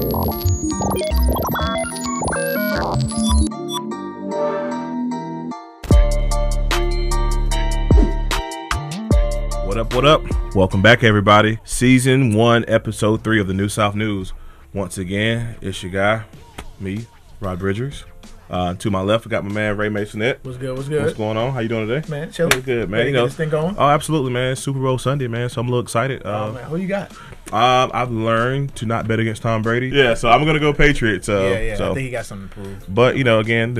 What up, what up? Welcome back, everybody. Season 1, Episode 3 of the New South News. Once again, it's your guy, me, Rod Bridgers. To my left, I got my man, Ray Masonette. What's good, what's good? What's going on? How you doing today? Man, chilling. Good, man. Ready to get this thing going? Oh, absolutely, man. Super Bowl Sunday, man, so I'm a little excited. Man, who you got? I've learned to not bet against Tom Brady. Yeah, so I'm going to go Patriots. Yeah, so. I think he got something to prove. But, again,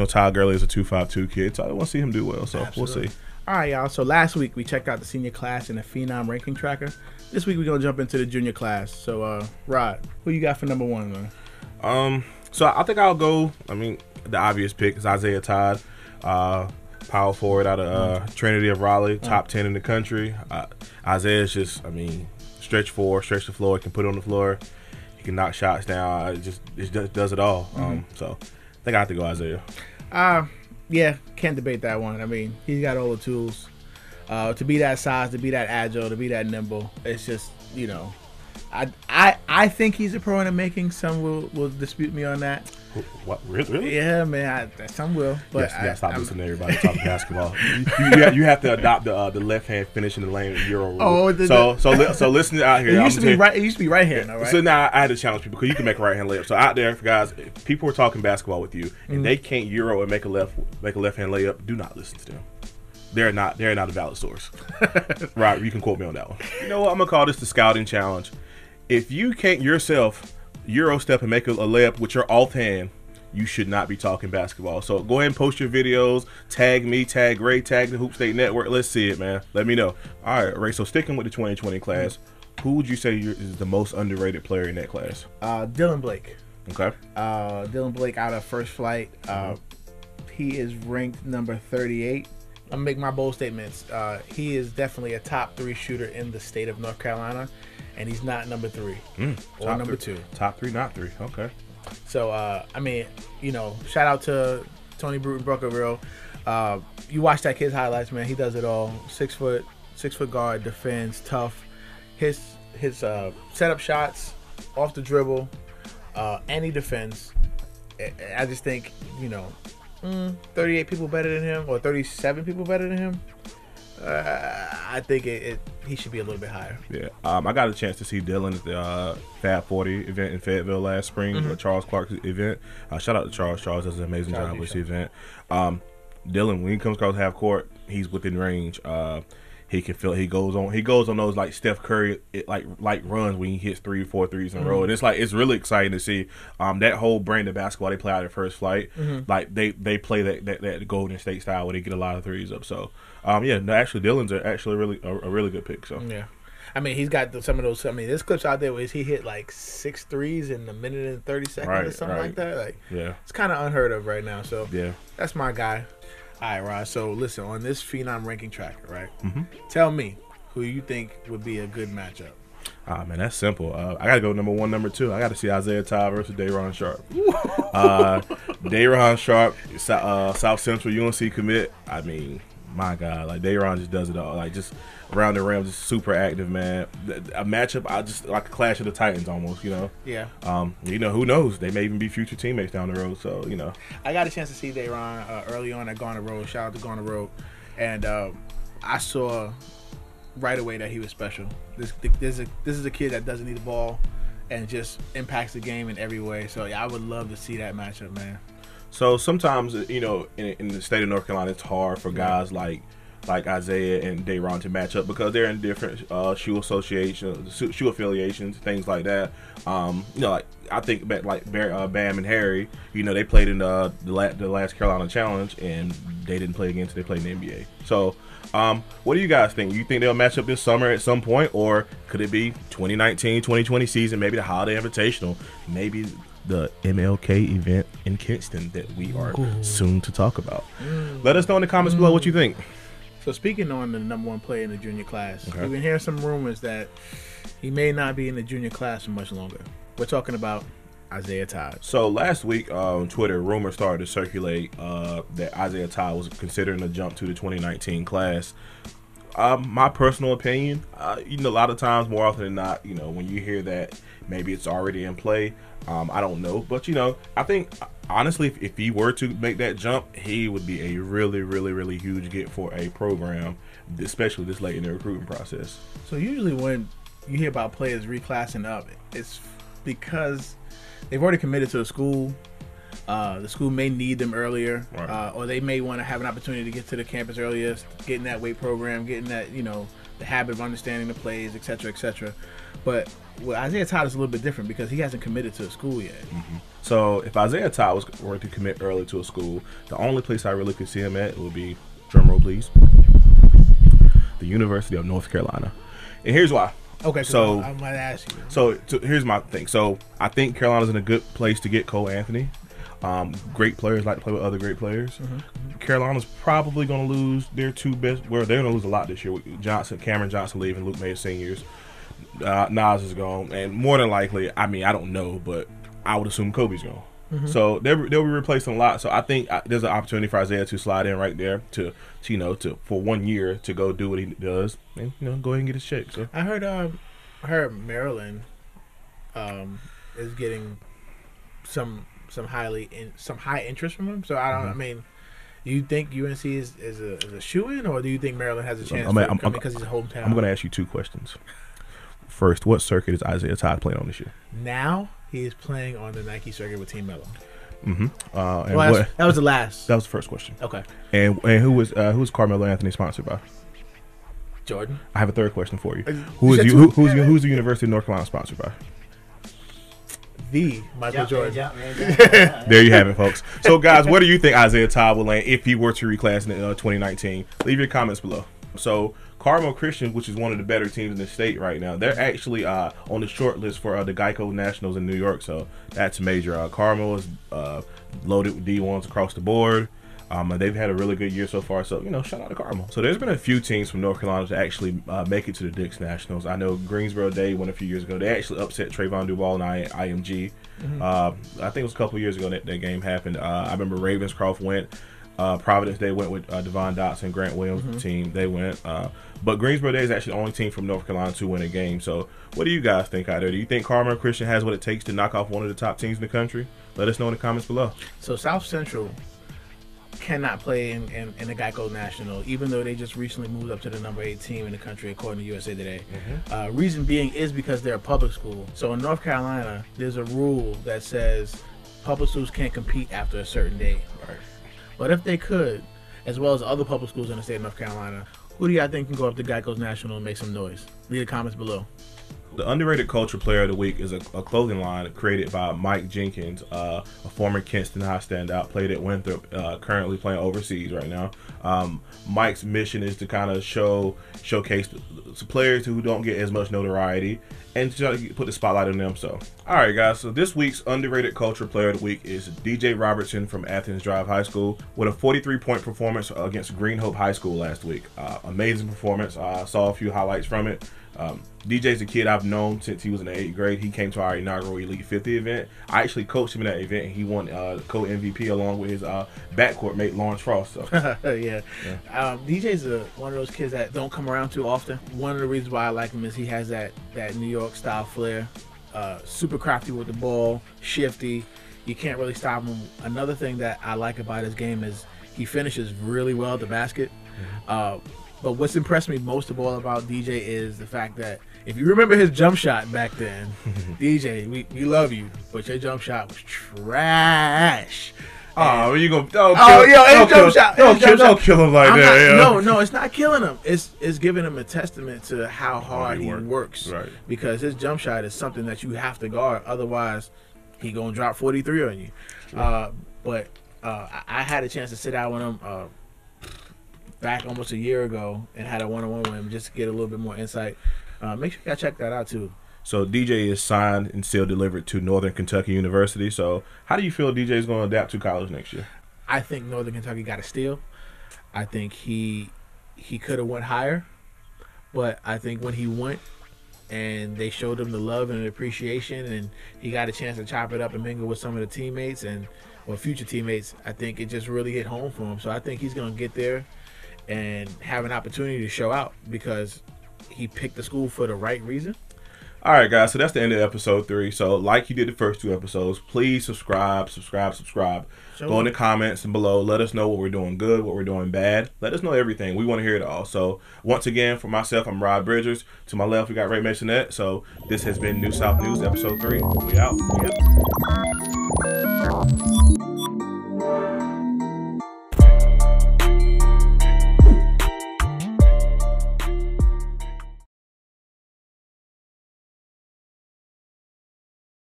Todd Gurley is a 2.52 kid, so I want to see him do well, so Absolutely. We'll see. All right, y'all. So last week we checked out the senior class in the Phenom ranking tracker. This week we're going to jump into the junior class. So, Rod, who you got for number one, man? So I think I'll go, the obvious pick is Isaiah Todd, power forward out of Trinity of Raleigh, top 10 in the country. Isaiah's just, stretch the floor, can put it on the floor, he can knock shots down, it does it all. So I think I have to go Isaiah. Yeah, can't debate that one. He's got all the tools to be that size, to be that agile, to be that nimble. It's just, I think he's a pro in the making. Some will dispute me on that. What, really? Yeah, man. Some will. But yes, stop listening to everybody talking basketball. You have to adopt the left hand finish in the lane Euro rule. Oh, so listen out here. It used to be right hand, though, right? So now I had to challenge people because you can make a right hand layup. So out there, guys, if people are talking basketball with you and they can't Euro and make a left hand layup, do not listen to them. They're not a valid source. Right? You can quote me on that one. You know what? I'm gonna call this the scouting challenge. If you can't yourself Euro step and make a layup with your offhand, you should not be talking basketball. So go ahead and post your videos, tag me, tag Ray, tag the Hoop State Network. Let's see it, man. Let me know. All right, Ray, so sticking with the 2020 class, who would you say is the most underrated player in that class? Dylan Blake. Okay. Dylan Blake out of First Flight. He is ranked number 38. I'm going to make my bold statements. He is definitely a top 3 shooter in the state of North Carolina, and he's not number 3 or number 2. Top 3, not 3. Okay. So, shout out to Tony Bruton Bruckerville. You watch that kid's highlights, man. He does it all. 6 foot guard, defends, tough. His setup shots, off the dribble, and he defends. I just think, 38 people better than him or 37 people better than him. I think he should be a little bit higher. Yeah, I got a chance to see Dylan at the Fab 40 event in Fayetteville last spring, the Charles Clark's event. Shout out to Charles. Charles does an amazing job with the event. Dylan, when he comes across half court, he's within range. He can feel. He goes on those like Steph Curry like runs when he hits 3 or 4 threes in a row, and it's really exciting to see. That whole brand of basketball they play out at First Flight, like they play that Golden State style where they get a lot of threes up. So actually Dylan's actually a really good pick. So yeah. He's got some of those. There's clips out there where he hit like 6 threes in a minute and 30 seconds or something like that. It's kind of unheard of right now. So yeah, that's my guy. All right, Rod. So listen, on this Phenom ranking tracker, right? Tell me who you think would be a good matchup. Man, that's simple. I gotta go number 1, number 2. I gotta see Isaiah Todd versus Dayron Sharpe. Dayron Sharpe, South Central UNC commit. My God, like Dayron just does it all. Like just around the rim, just super active, man. A matchup, I just like a clash of the Titans almost, Yeah. Who knows? They may even be future teammates down the road. So I got a chance to see Dayron early on at Garner Road. Shout out to Garner Road, and I saw right away that he was special. This is a kid that doesn't need the ball and just impacts the game in every way. So yeah, I would love to see that matchup, man. So sometimes, in the state of North Carolina, it's hard for guys like Isaiah and Dayron to match up because they're in different shoe affiliations, things like that. Like I think back like Bam and Harry, they played in the last Carolina Challenge and they didn't play again until they played in the NBA. So what do you guys think? You think they'll match up this summer at some point, or could it be 2019, 2020 season, maybe the Holiday Invitational, maybe the MLK event in Kinston that we are soon to talk about? Let us know in the comments below what you think. So speaking on the number 1 player in the junior class, we've been hearing some rumors that he may not be in the junior class for much longer. We're talking about Isaiah Todd. So last week on Twitter, rumors started to circulate that Isaiah Todd was considering a jump to the 2019 class. My personal opinion, a lot of times, more often than not, when you hear that maybe it's already in play. I don't know, but I think honestly, if he were to make that jump, he would be a really, really, really huge get for a program, especially this late in the recruiting process. So usually when you hear about players reclassing up, it's because they've already committed to a school. The school may need them earlier, right. Or they may want to have an opportunity to get to the campus earlier, getting that weight program, getting that, the habit of understanding the plays, et cetera, et cetera. But Isaiah Todd is a little bit different because he hasn't committed to a school yet. Mm-hmm. So if Isaiah Todd were to commit early to a school, the only place I really could see him at would be, drumroll please, the University of North Carolina. And here's why. Okay, so I might ask you. So here's my thing. So I think Carolina's in a good place to get Cole Anthony. Great players like to play with other great players. Mm-hmm. Carolina's probably going to lose their two best. Well, they're going to lose a lot this year with Cameron Johnson leaving, Luke May seniors. Nas is gone, and more than likely, I don't know, but I would assume Kobe's gone. Mm-hmm. So they'll be replacing a lot. So I think there's an opportunity for Isaiah to slide in right there to for 1 year to go do what he does and go ahead and get his check. So I heard Maryland is getting some high interest from him. So I don't. Mm-hmm. I mean, do you think UNC is a shoo-in, or do you think Maryland has a chance because he's a hometown? I'm going to ask you two questions. First, what circuit is Isaiah Todd playing on this year? Now he is playing on the Nike circuit with Team Mello. Mm-hmm. That was the last. That was the first question. Okay. And who's Carmelo Anthony sponsored by? Jordan. I have a third question for you. Who's the University of North Carolina sponsored by? The Michael Jordan. There you have it, folks. So, guys, where do you think Isaiah Todd will land if he were to reclass in 2019? Leave your comments below. So, Carmel Christian, which is one of the better teams in the state right now, they're actually on the short list for the Geico Nationals in New York. So that's major. Carmel is loaded with D1s across the board. They've had a really good year so far. So, shout out to Carmel. So there's been a few teams from North Carolina to actually make it to the Dix Nationals. I know Greensboro Day went a few years ago. They actually upset Trayvon Duval and IMG. Mm-hmm. I think it was a couple years ago that game happened. I remember Ravenscroft went. Providence Day went with Devon Dotson, Grant Williams' mm-hmm. team. They went. But Greensboro Day is actually the only team from North Carolina to win a game. So what do you guys think out there? Do you think Carmel Christian has what it takes to knock off one of the top teams in the country? Let us know in the comments below. So South Central cannot play in the Geico National, even though they just recently moved up to the number 8 team in the country according to USA Today. Mm-hmm. Reason being is because they're a public school. So in North Carolina, there's a rule that says public schools can't compete after a certain date. Right. But if they could, as well as other public schools in the state of North Carolina, who do y'all think can go up to Geico's National and make some noise? Leave the comments below. The Underrated Culture Player of the Week is a clothing line created by Mike Jenkins, a former Kinston High standout, played at Winthrop, currently playing overseas right now. Mike's mission is to kind of showcase players who don't get as much notoriety and to try to put the spotlight on them. So, all right, guys. So this week's Underrated Culture Player of the Week is DJ Robertson from Athens Drive High School with a 43-point performance against Green Hope High School last week. Amazing performance. I saw a few highlights from it. DJ's a kid I've known since he was in the 8th grade. He came to our inaugural Elite 50 event. I actually coached him in that event, and he won co-MVP along with his backcourt mate, Lawrence Frost. So. Yeah. DJ's one of those kids that don't come around too often. One of the reasons why I like him is he has that New York style flair. Super crafty with the ball, shifty. You can't really stop him. Another thing that I like about his game is he finishes really well at the basket. Mm-hmm. But what's impressed me most of all about DJ is the fact that if you remember his jump shot back then, DJ, we love you, but your jump shot was trash. Oh, you gonna? Don't kill him like that. No, it's not killing him. It's giving him a testament to how hard he works. Right. Because his jump shot is something that you have to guard. Otherwise, he gonna drop 43 on you. But I had a chance to sit down with him back almost a year ago and had a one-on-one with him just to get a little bit more insight. Make sure y'all check that out too. So DJ is signed and still delivered to Northern Kentucky University. So how do you feel DJ is going to adapt to college next year? I think Northern Kentucky got a steal. I think he could have went higher, but I think when he went and they showed him the love and the appreciation and he got a chance to chop it up and mingle with some of the teammates or future teammates, I think it just really hit home for him. So I think he's going to get there and have an opportunity to show out because he picked the school for the right reason. All right, guys. So that's the end of episode 3. So, like you did the first 2 episodes, please subscribe. Sure. Go in the comments and below. Let us know what we're doing good, what we're doing bad. Let us know everything. We want to hear it all. So, once again, for myself, I'm Rod Bridgers. To my left, we got Ray Masonette. So, this has been New South News, episode 3. We out. Yep.